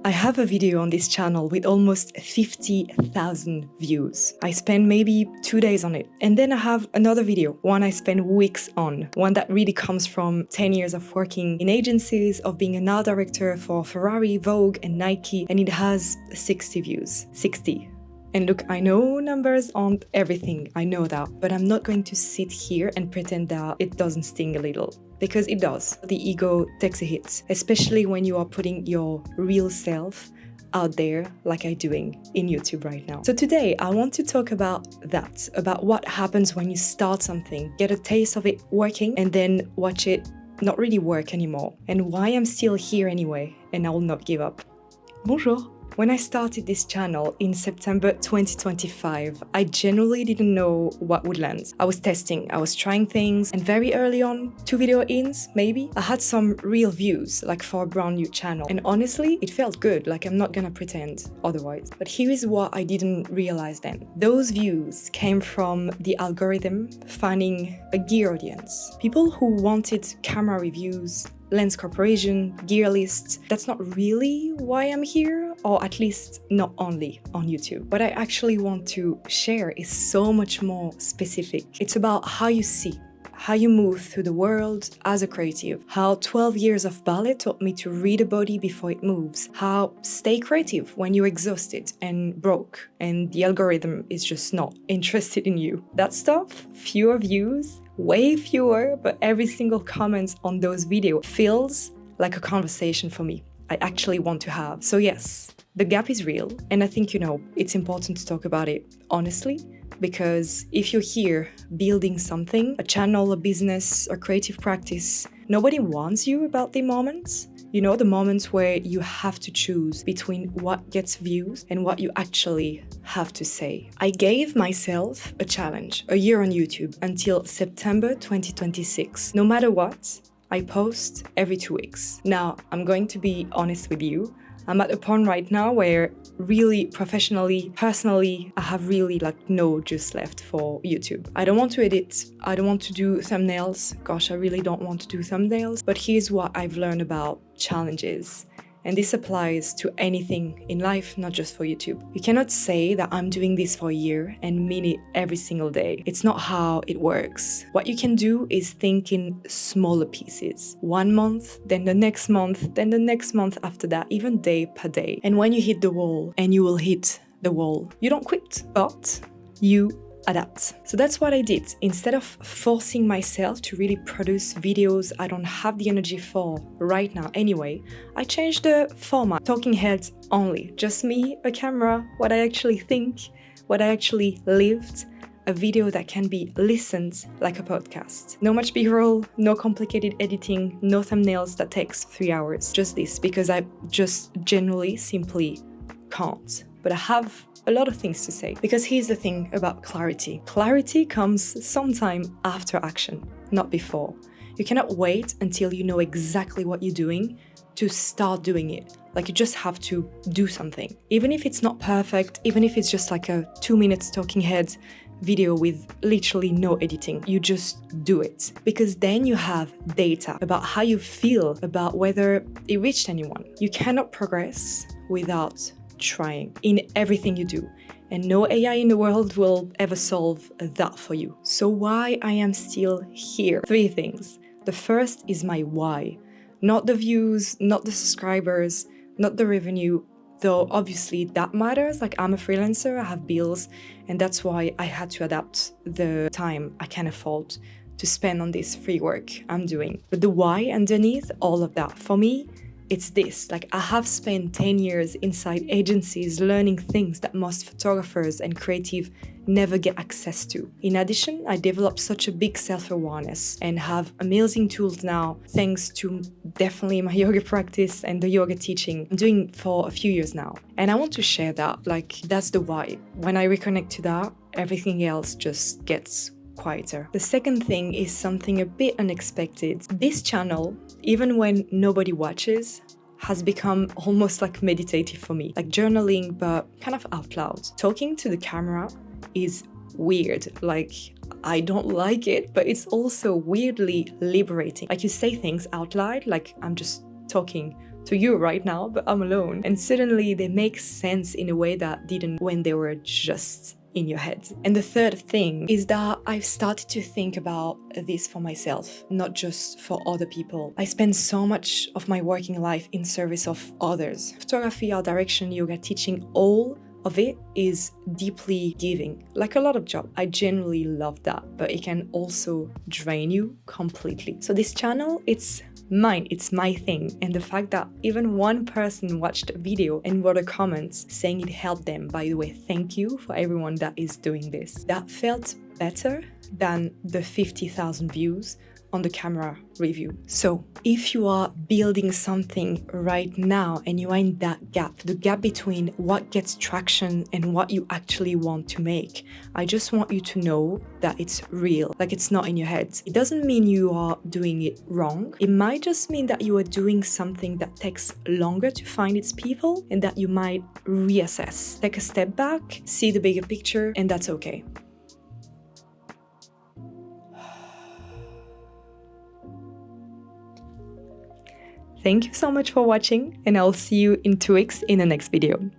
I have a video on this channel with almost 50,000 views. I spend maybe 2 days on it. And then I have another video, one I spend weeks on, one that really comes from 10 years of working in agencies, of being an art director for Ferrari, Vogue and Nike, and it has 60 views. 60. And look, I know numbers aren't everything, I know that, but I'm not going to sit here and pretend that it doesn't sting a little. Because it does. The ego takes a hit, especially when you are putting your real self out there like I'm doing in YouTube right now. So today I want to talk about that, about what happens when you start something, get a taste of it working, and then watch it not really work anymore, and why I'm still here anyway, and I will not give up. Bonjour! When I started this channel in September 2025, I genuinely didn't know what would land. I was testing, I was trying things, and very early on, 2 video ins, maybe, I had some real views, like for a brand new channel. And honestly, it felt good, like I'm not gonna pretend otherwise. But here is what I didn't realize then. Those views came from the algorithm finding a gear audience. People who wanted camera reviews, lens corporation, gear lists. That's not really why I'm here, or at least not only on YouTube. What I actually want to share is so much more specific. It's about how you see, how you move through the world as a creative, how 12 years of ballet taught me to read a body before it moves, how stay creative when you're exhausted and broke and the algorithm is just not interested in you. That stuff, fewer views, way fewer, but every single comment on those videos feels like a conversation for me. I actually want to have. So yes, the gap is real, and I think, it's important to talk about it honestly, because if you're here building something, a channel, a business, a creative practice, nobody warns you about the moments. The moments where you have to choose between what gets views and what you actually have to say. I gave myself a challenge, a year on YouTube, until September 2026. No matter what, I post every 2 weeks. Now, I'm going to be honest with you. I'm at a point right now where really professionally, personally, I have really no juice left for YouTube. I don't want to edit. I don't want to do thumbnails. Gosh, I really don't want to do thumbnails. But here's what I've learned about challenges. And this applies to anything in life, not just for YouTube. You cannot say that I'm doing this for a year and mean it every single day. It's not how it works. What you can do is think in smaller pieces. 1 month, then the next month, then the next month after that, even day per day. And when you hit the wall, and you will hit the wall, you don't quit, but you adapt. So that's what I did. Instead of forcing myself to really produce videos I don't have the energy for right now anyway, I changed the format. Talking heads only. Just me, a camera, what I actually think, what I actually lived. A video that can be listened like a podcast. No much B-roll, no complicated editing, no thumbnails that takes 3 hours. Just this, because I just generally simply can't. But I have a lot of things to say, because here's the thing about clarity. Clarity comes sometime after action, not before. You cannot wait until you know exactly what you're doing to start doing it. You just have to do something. Even if it's not perfect, even if it's just a 2 minutes talking head video with literally no editing, you just do it. Because then you have data about how you feel, about whether it reached anyone. You cannot progress without trying in everything you do, and no AI in the world will ever solve that for you. So why I am still here? 3 things. The first is my why. Not the views, not the subscribers, not the revenue, though obviously that matters. I'm a freelancer, I have bills, and that's why I had to adapt the time I can afford to spend on this free work I'm doing. But the why underneath all of that, for me, it's this. I have spent 10 years inside agencies learning things that most photographers and creative never get access to. In addition, I developed such a big self-awareness and have amazing tools now, thanks to definitely my yoga practice and the yoga teaching I'm doing for a few years now. And I want to share that. That's the why. When I reconnect to that, everything else just gets quieter. The second thing is something a bit unexpected. This channel, even when nobody watches, has become almost meditative for me. Journaling, but kind of out loud. Talking to the camera is weird. I don't like it, but it's also weirdly liberating. You say things out loud, I'm just talking to you right now, but I'm alone. And suddenly they make sense in a way that didn't when they were just in your head. And the third thing is that I've started to think about this for myself, not just for other people. I spend so much of my working life in service of others. Photography, art direction, yoga teaching, all of it is deeply giving, like a lot of jobs. I genuinely love that, but it can also drain you completely. So this channel, it's mine, it's my thing. And the fact that even one person watched a video and wrote a comment saying it helped them, by the way, thank you for everyone that is doing this. That felt better than the 50,000 views on the camera review. So if you are building something right now and you are in that gap, the gap between what gets traction and what you actually want to make, I just want you to know that it's real, like it's not in your head. It doesn't mean you are doing it wrong. It might just mean that you are doing something that takes longer to find its people and that you might reassess. Take a step back, see the bigger picture, and that's okay. Thank you so much for watching, and I'll see you in 2 weeks in the next video.